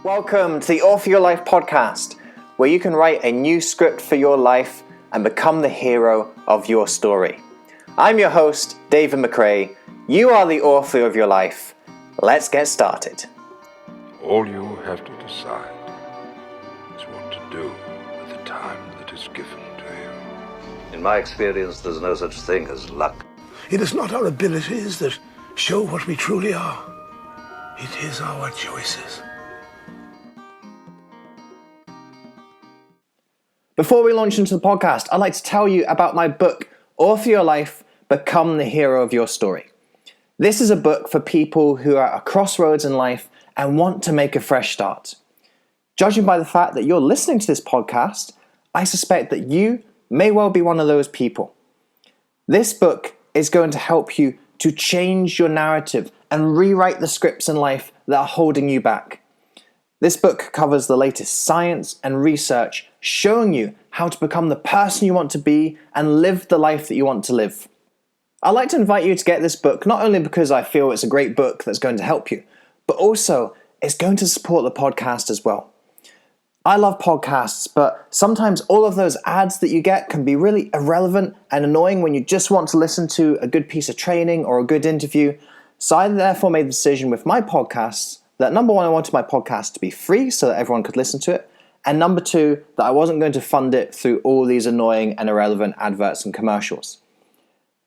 Welcome to the Author Your Life podcast, where you can write a new script for your life and become the hero of your story. I'm your host, David McCrae. You are the author of your life. Let's get started. All you have to decide is what to do with the time that is given to you. In my experience, there's no such thing as luck. It is not our abilities that show what we truly are. It is our choices. Before we launch into the podcast, I'd like to tell you about my book, Author Your Life, Become the Hero of Your Story. This is a book for people who are at a crossroads in life and want to make a fresh start. Judging by the fact that you're listening to this podcast, I suspect that you may well be one of those people. This book is going to help you to change your narrative and rewrite the scripts in life that are holding you back. This book covers the latest science and research showing you how to become the person you want to be and live the life that you want to live. I'd like to invite you to get this book not only because I feel it's a great book that's going to help you, but also it's going to support the podcast as well. I love podcasts, but sometimes all of those ads that you get can be really irrelevant and annoying when you just want to listen to a good piece of training or a good interview. So I therefore made the decision with my podcasts that number one, I wanted my podcast to be free so that everyone could listen to it. And number two, that I wasn't going to fund it through all these annoying and irrelevant adverts and commercials.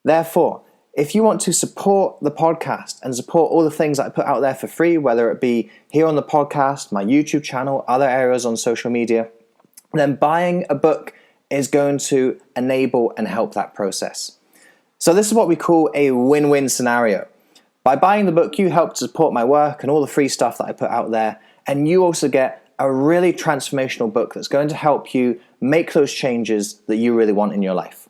Therefore, if you want to support the podcast and support all the things that I put out there for free, whether it be here on the podcast, my YouTube channel, other areas on social media, then buying a book is going to enable and help that process. So this is what we call a win-win scenario. By buying the book, you help to support my work and all the free stuff that I put out there, and you also get a really transformational book that's going to help you make those changes that you really want in your life.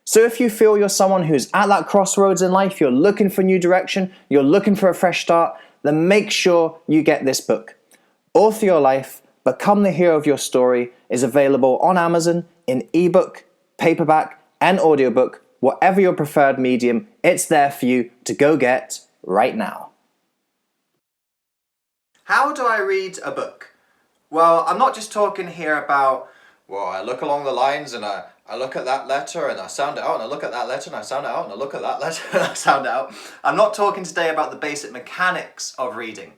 So if you feel you're someone who's at that crossroads in life, you're looking for a new direction, you're looking for a fresh start, then make sure you get this book. Author Your Life, Become the Hero of Your Story is available on Amazon in ebook, paperback, and audiobook. Whatever your preferred medium, it's there for you to go get right now. How do I read a book? Well, I'm not just talking here about, well, I look along the lines and I look at that letter and I sound it out, and I look at that letter and I sound it out, and I look at that letter and I sound it out. I'm not talking today about the basic mechanics of reading.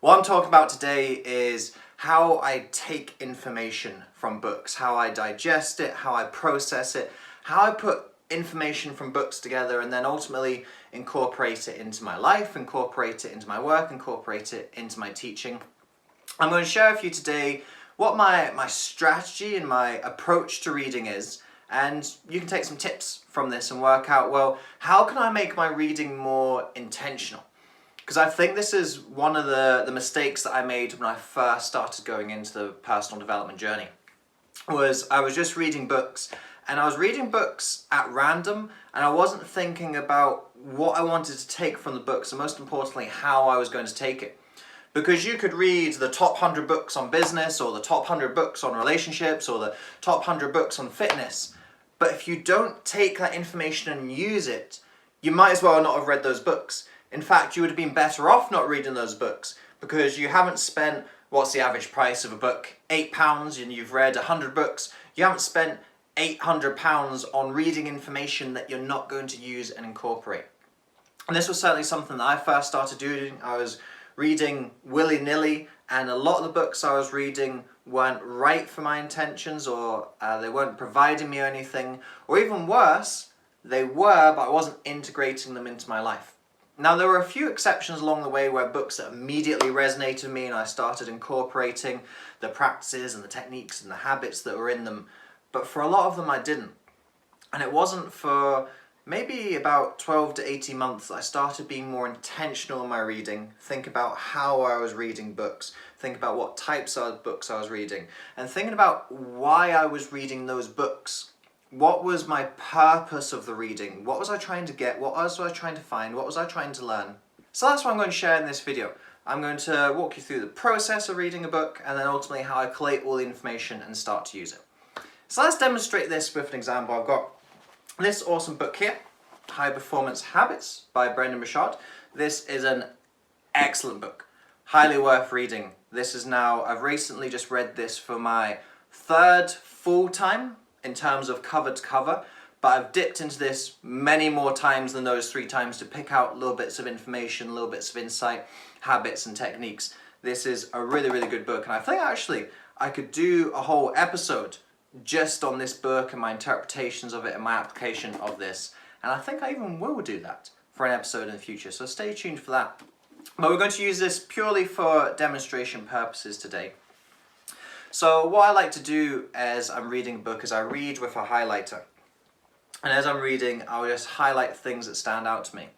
What I'm talking about today is how I take information from books, how I digest it, how I process it, how I put information from books together and then ultimately incorporate it into my life, incorporate it into my work, incorporate it into my teaching. I'm going to share with you today what my strategy and my approach to reading is, and you can take some tips from this and work out, well, how can I make my reading more intentional? Because I think this is one of the mistakes that I made when I first started going into the personal development journey. Was I was just reading books, and I was reading books at random, and I wasn't thinking about what I wanted to take from the books, and most importantly, how I was going to take it. Because you could read the top 100 books on business, or the top 100 books on relationships, or the top 100 books on fitness, but if you don't take that information and use it, you might as well not have read those books. In fact, you would have been better off not reading those books, because you haven't spent, what's the average price of a book? £8, and you've read 100 books. You haven't spent £800 on reading information that you're not going to use and incorporate. And this was certainly something that I first started doing. I was reading willy-nilly, and a lot of the books I was reading weren't right for my intentions, or they weren't providing me anything, or even worse, they were, but I wasn't integrating them into my life. Now, there were a few exceptions along the way where books that immediately resonated with me and I started incorporating the practices and the techniques and the habits that were in them. But for a lot of them I didn't. And it wasn't for maybe about 12 to 18 months that I started being more intentional in my reading, think about how I was reading books, think about what types of books I was reading, and thinking about why I was reading those books. What was my purpose of the reading? What was I trying to get? What was I trying to find? What was I trying to learn? So that's what I'm going to share in this video. I'm going to walk you through the process of reading a book, and then ultimately how I collate all the information and start to use it. So let's demonstrate this with an example. I've got this awesome book here, High Performance Habits by Brendon Burchard. This is an excellent book. Highly worth reading. This is now, I've recently just read this for my third full time in terms of cover to cover, but I've dipped into this many more times than those 3 times to pick out little bits of information, little bits of insight, habits and techniques. This is a really, really good book, and I think actually I could do a whole episode just on this book and my interpretations of it and my application of this, and I think I even will do that for an episode in the future, so stay tuned for that. But we're going to use this purely for demonstration purposes today. So what I like to do as I'm reading a book is I read with a highlighter. And as I'm reading, I'll just highlight things that stand out to me.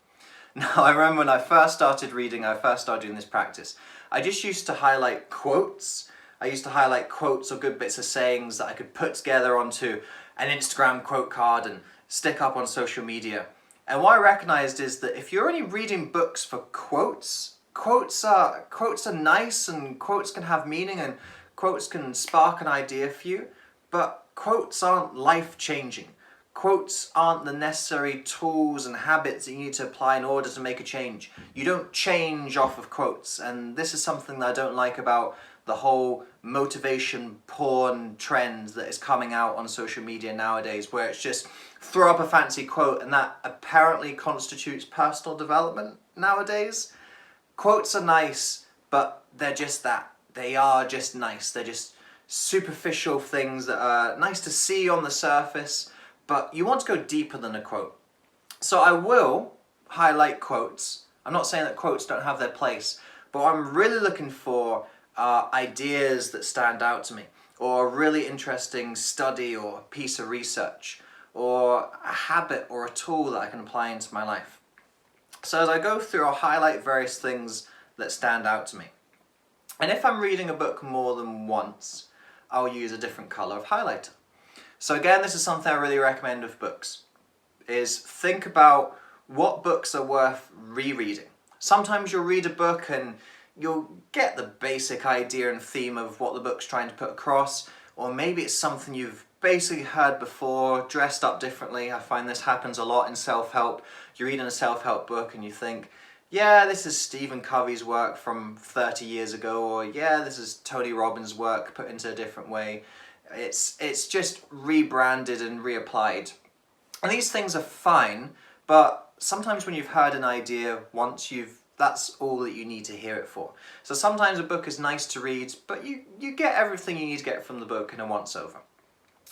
Now, I remember when I first started reading, I first started doing this practice, I just used to highlight quotes. I used to highlight quotes or good bits of sayings that I could put together onto an Instagram quote card and stick up on social media. And what I recognized is that if you're only reading books for quotes, quotes are nice and quotes can have meaning and quotes can spark an idea for you, but quotes aren't life-changing. Quotes aren't the necessary tools and habits that you need to apply in order to make a change. You don't change off of quotes, and this is something that I don't like about the whole motivation porn trend that is coming out on social media nowadays, where it's just throw up a fancy quote and that apparently constitutes personal development nowadays. Quotes are nice, but they're just that. They are just nice. They're just superficial things that are nice to see on the surface, but you want to go deeper than a quote. So I will highlight quotes. I'm not saying that quotes don't have their place, but what I'm really looking for are ideas that stand out to me, or a really interesting study or piece of research, or a habit or a tool that I can apply into my life. So as I go through, I'll highlight various things that stand out to me. And if I'm reading a book more than once, I'll use a different colour of highlighter. So again, this is something I really recommend with books, is think about what books are worth rereading. Sometimes you'll read a book and you'll get the basic idea and theme of what the book's trying to put across, or maybe it's something you've basically heard before, dressed up differently. I find this happens a lot in self-help. You're reading a self-help book and you think, yeah, this is Stephen Covey's work from 30 years ago, or yeah, this is Tony Robbins' work put into a different way. It's just rebranded and reapplied. And these things are fine, but sometimes when you've heard an idea once, that's all that you need to hear it for. So sometimes a book is nice to read, but you get everything you need to get from the book in a once-over.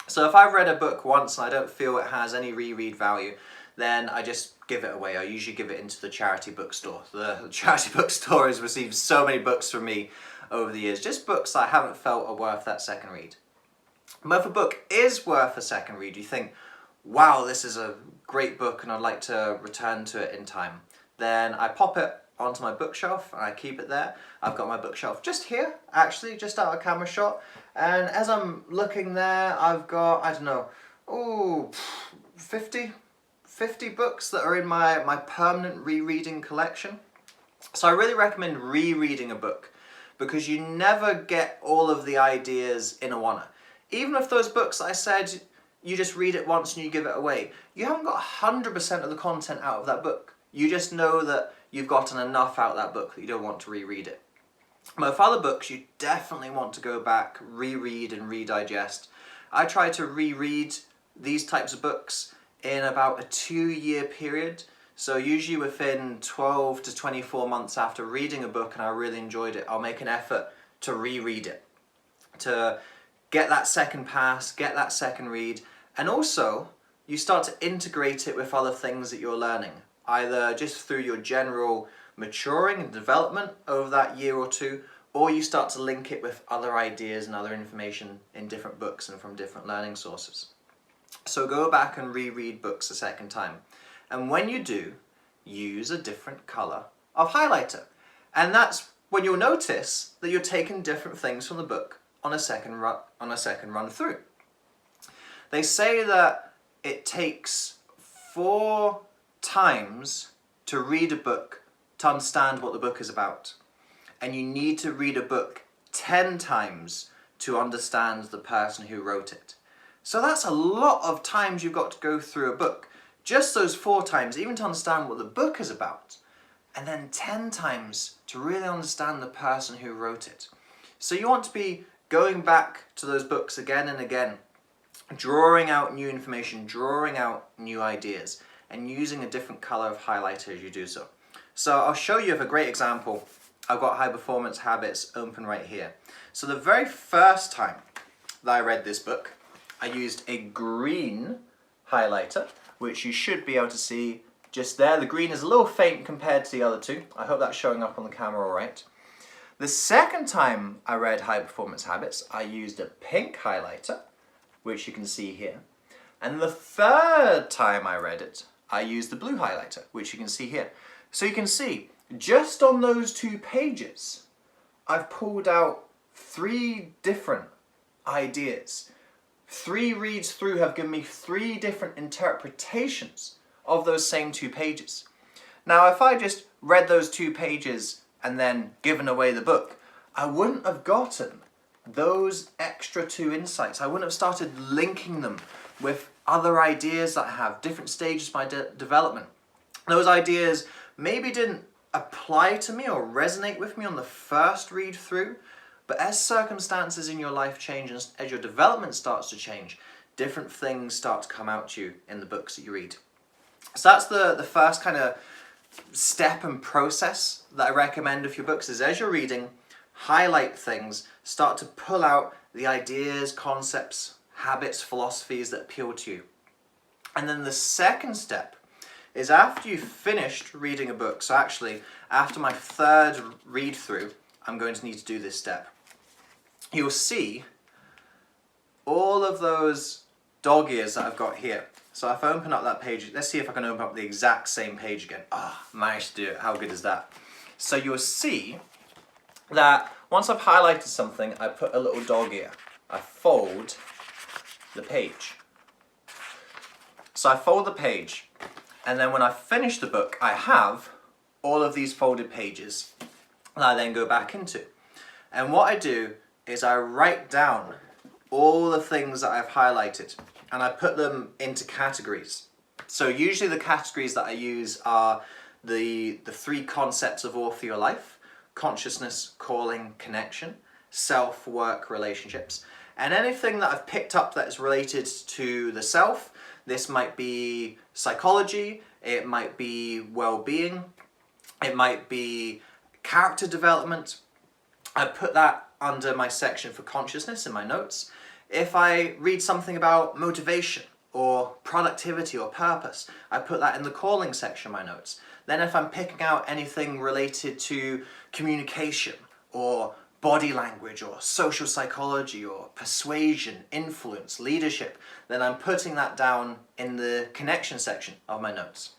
So if I've read a book once and I don't feel it has any reread value, then I just give it away. I usually give it into the charity bookstore. The charity bookstore has received so many books from me over the years, just books I haven't felt are worth that second read. But if a book is worth a second read, you think, wow, this is a great book and I'd like to return to it in time, then I pop it onto my bookshelf and I keep it there. I've got my bookshelf just here, actually, just out of camera shot. And as I'm looking there, I've got, I don't know, 50 books that are in my permanent rereading collection. So I really recommend rereading a book because you never get all of the ideas in a one. Even if those books that I said, you just read it once and you give it away, you haven't got 100% of the content out of that book. You just know that you've gotten enough out of that book that you don't want to reread it. But with other books, you definitely want to go back, reread and redigest. I try to reread these types of books in about a 2-year period. So usually within 12 to 24 months after reading a book and I really enjoyed it, I'll make an effort to reread it, to get that second pass, get that second read, and also you start to integrate it with other things that you're learning, either just through your general maturing and development over that year or two, or you start to link it with other ideas and other information in different books and from different learning sources. So go back and reread books a second time. And when you do, use a different colour of highlighter. And that's when you'll notice that you're taking different things from the book on a second run through. They say that it takes 4 times to read a book to understand what the book is about. And you need to read a book 10 times to understand the person who wrote it. So that's a lot of times you've got to go through a book. Just those 4 times, even to understand what the book is about. and then 10 times to really understand the person who wrote it. So you want to be going back to those books again and again, drawing out new information, drawing out new ideas, and using a different color of highlighter as you do so. So I'll show you a great example. I've got High Performance Habits open right here. So the very first time that I read this book, I used a green highlighter, which you should be able to see just there. The green is a little faint compared to the other two. I hope that's showing up on the camera all right. The second time I read High Performance Habits, I used a pink highlighter, which you can see here. And the third time I read it, I used the blue highlighter, which you can see here. So you can see, just on those 2 pages, I've pulled out 3 different ideas. 3 reads through have given me 3 different interpretations of those same 2 pages. Now, if I just read those 2 pages and then given away the book, I wouldn't have gotten those extra 2 insights. I wouldn't have started linking them with other ideas that I have, different stages of my development. Those ideas maybe didn't apply to me or resonate with me on the first read through, but as circumstances in your life change and as your development starts to change, different things start to come out to you in the books that you read. So that's the first kind of step and process that I recommend with your books, is as you're reading, highlight things, start to pull out the ideas, concepts, habits, philosophies that appeal to you. And then the second step is after you've finished reading a book, so actually after my third read through, I'm going to need to do this step. You'll see all of those dog ears that I've got here. So if I open up that page, let's see if I can open up the exact same page again. Managed to do it. How good is that? So you'll see that once I've highlighted something, I put a little dog ear. I fold the page. So I fold the page, and then when I finish the book, I have all of these folded pages that I then go back into. And what I do is I write down all the things that I've highlighted, and I put them into categories. So usually the categories that I use are the 3 concepts of all for your life: consciousness, calling, connection, self, work, relationships. And anything that I've picked up that is related to the self, this might be psychology, it might be well-being, it might be character development. I put that under my section for consciousness in my notes. If I read something about motivation or productivity or purpose, I put that in the calling section of my notes. Then if I'm picking out anything related to communication or body language or social psychology or persuasion, influence, leadership, then I'm putting that down in the connection section of my notes.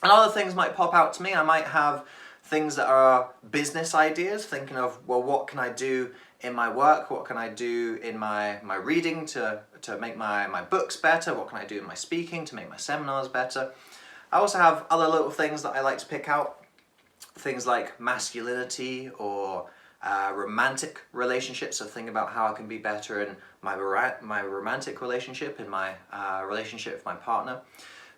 And other things might pop out to me. I might have things that are business ideas, thinking of, well, what can I do in my work? What can I do in my reading to make my books better? What can I do in my speaking to make my seminars better? I also have other little things that I like to pick out, things like masculinity or romantic relationships. So think about how I can be better in my romantic relationship, in my relationship with my partner.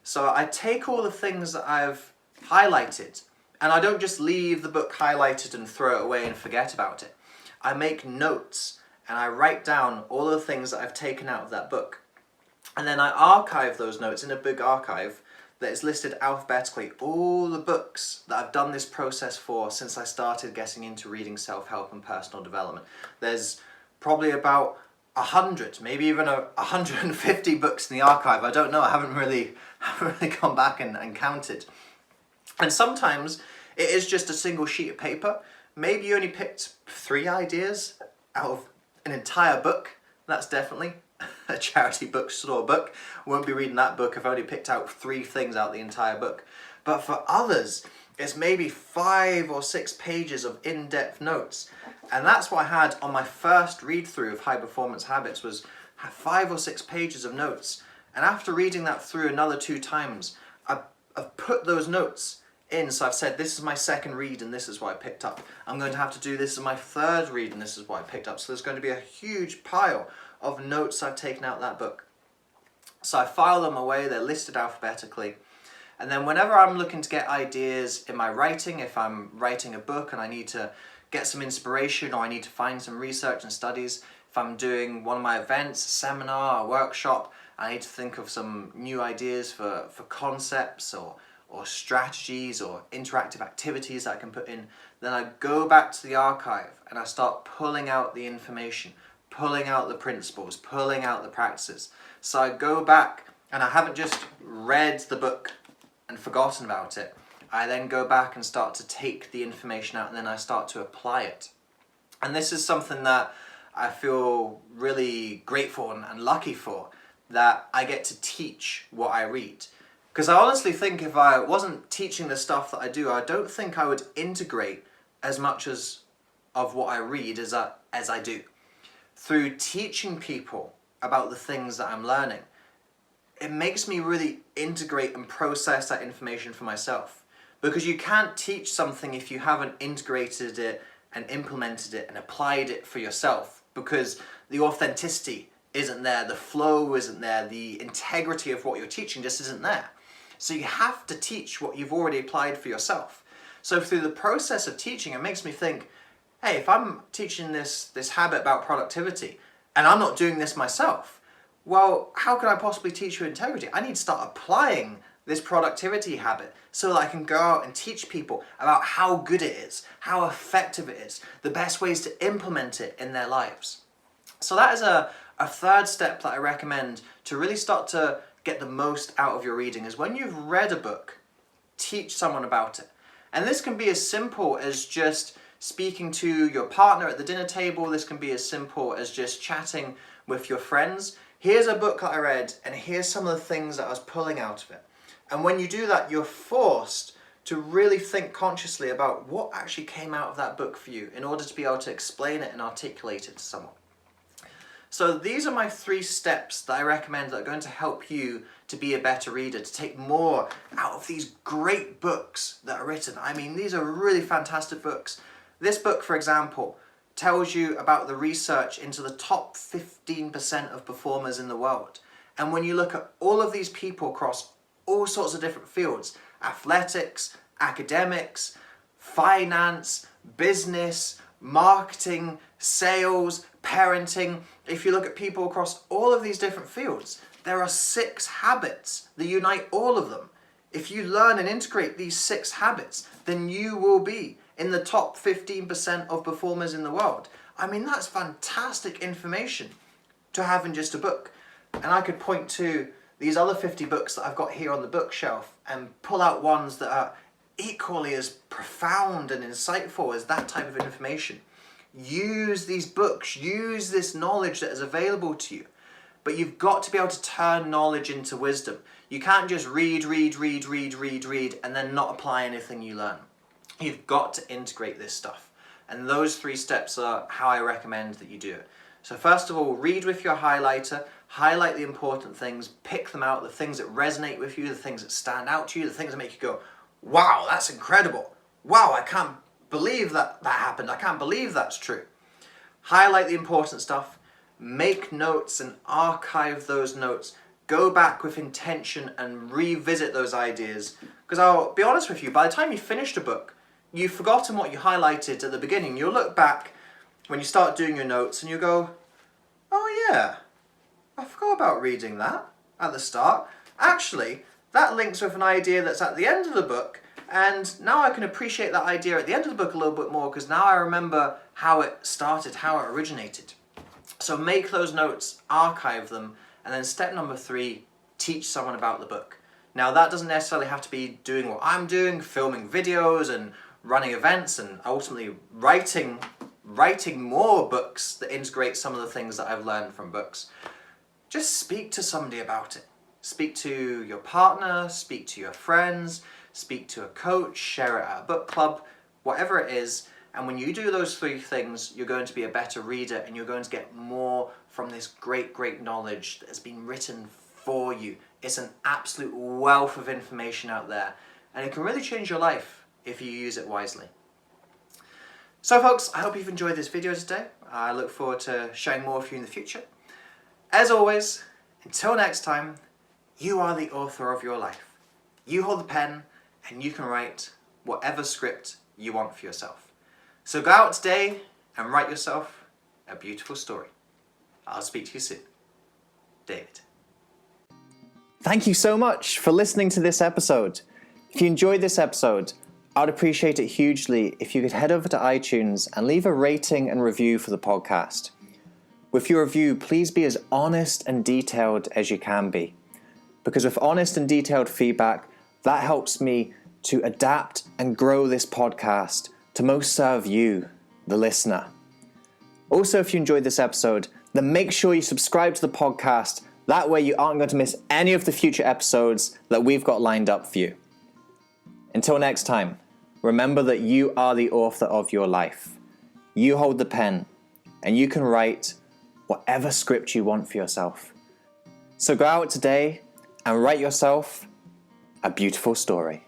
So I take all the things that I've highlighted, and I don't just leave the book highlighted and throw it away and forget about it. I make notes and I write down all the things that I've taken out of that book. And then I archive those notes in a big archive that is listed alphabetically, all the books that I've done this process for since I started getting into reading self-help and personal development. There's probably about 100, maybe even 150 books in the archive. I don't know, I haven't really gone back and counted. And sometimes it is just a single sheet of paper. Maybe you only picked 3 ideas out of an entire book. That's definitely a charity bookstore book. Won't be reading that book. I've only picked out 3 things out of the entire book. But for others, it's maybe 5 or 6 pages of in-depth notes. And that's what I had on my first read through of High Performance Habits, was 5 or 6 pages of notes. And after reading that through another 2 times, I've put those notes in. So I've said, this is my second read and this is what I picked up. I'm going to have to do this in my third read and this is what I picked up. So there's going to be a huge pile of notes I've taken out of that book. So I file them away, they're listed alphabetically. And then whenever I'm looking to get ideas in my writing, if I'm writing a book and I need to get some inspiration or I need to find some research and studies, if I'm doing one of my events, a seminar, a workshop, I need to think of some new ideas for concepts or strategies or interactive activities that I can put in, then I go back to the archive and I start pulling out the information, pulling out the principles, pulling out the practices. So I go back and I haven't just read the book and forgotten about it. I then go back and start to take the information out and then I start to apply it. And this is something that I feel really grateful and lucky for, that I get to teach what I read. Because I honestly think if I wasn't teaching the stuff that I do, I don't think I would integrate as much of what I read as I do. Through teaching people about the things that I'm learning, it makes me really integrate and process that information for myself. Because you can't teach something if you haven't integrated it and implemented it and applied it for yourself, because the authenticity isn't there, the flow isn't there, the integrity of what you're teaching just isn't there. So you have to teach what you've already applied for yourself. So through the process of teaching, it makes me think, hey, if I'm teaching this habit about productivity and I'm not doing this myself, well, how can I possibly teach you integrity? I need to start applying this productivity habit so that I can go out and teach people about how good it is, how effective it is, the best ways to implement it in their lives. So that is a third step that I recommend to really start to get the most out of your reading, is when you've read a book, teach someone about it. And this can be as simple as just speaking to your partner at the dinner table. This can be as simple as just chatting with your friends. Here's a book that I read and here's some of the things that I was pulling out of it. And when you do that, you're forced to really think consciously about what actually came out of that book for you in order to be able to explain it and articulate it to someone. So these are my 3 steps that I recommend that are going to help you to be a better reader, to take more out of these great books that are written. I mean, these are really fantastic books. This book, for example, tells you about the research into the top 15% of performers in the world. And when you look at all of these people across all sorts of different fields, athletics, academics, finance, business, marketing, sales, parenting, if you look at people across all of these different fields, there are 6 habits that unite all of them. If you learn and integrate these 6 habits, then you will be in the top 15% of performers in the world. I mean, that's fantastic information to have in just a book. And I could point to these other 50 books that I've got here on the bookshelf and pull out ones that are equally as profound and insightful as that type of information. Use these books, use this knowledge that is available to you. But you've got to be able to turn knowledge into wisdom. You can't just read, and then not apply anything you learn. You've got to integrate this stuff. And those 3 steps are how I recommend that you do it. So first of all, read with your highlighter, highlight the important things, pick them out, the things that resonate with you, the things that stand out to you, the things that make you go, wow, that's incredible. Wow, I can't believe that happened. I can't believe that's true. Highlight the important stuff, make notes and archive those notes. Go back with intention and revisit those ideas. Because I'll be honest with you, by the time you finished a book, you've forgotten what you highlighted at the beginning. You'll look back when you start doing your notes and you go, oh yeah, I forgot about reading that at the start. Actually, that links with an idea that's at the end of the book, and now I can appreciate that idea at the end of the book a little bit more because now I remember how it started, how it originated. So make those notes, archive them, and then step number 3, teach someone about the book. Now that doesn't necessarily have to be doing what I'm doing, filming videos and running events and ultimately writing more books that integrate some of the things that I've learned from books. Just speak to somebody about it. Speak to your partner, speak to your friends, speak to a coach, share it at a book club, whatever it is. And when you do those 3 things, you're going to be a better reader and you're going to get more from this great knowledge that has been written for you. It's an absolute wealth of information out there and it can really change your life if you use it wisely. So folks, I hope you've enjoyed this video today. I look forward to sharing more with you in the future. As always, until next time, you are the author of your life. You hold the pen and you can write whatever script you want for yourself. So go out today and write yourself a beautiful story. I'll speak to you soon. David. Thank you so much for listening to this episode. If you enjoyed this episode, I'd appreciate it hugely if you could head over to iTunes and leave a rating and review for the podcast. With your review, please be as honest and detailed as you can be. Because with honest and detailed feedback, that helps me to adapt and grow this podcast to most serve you, the listener. Also, if you enjoyed this episode, then make sure you subscribe to the podcast. That way you aren't going to miss any of the future episodes that we've got lined up for you. Until next time, remember that you are the author of your life. You hold the pen, and you can write whatever script you want for yourself. So go out today and write yourself a beautiful story.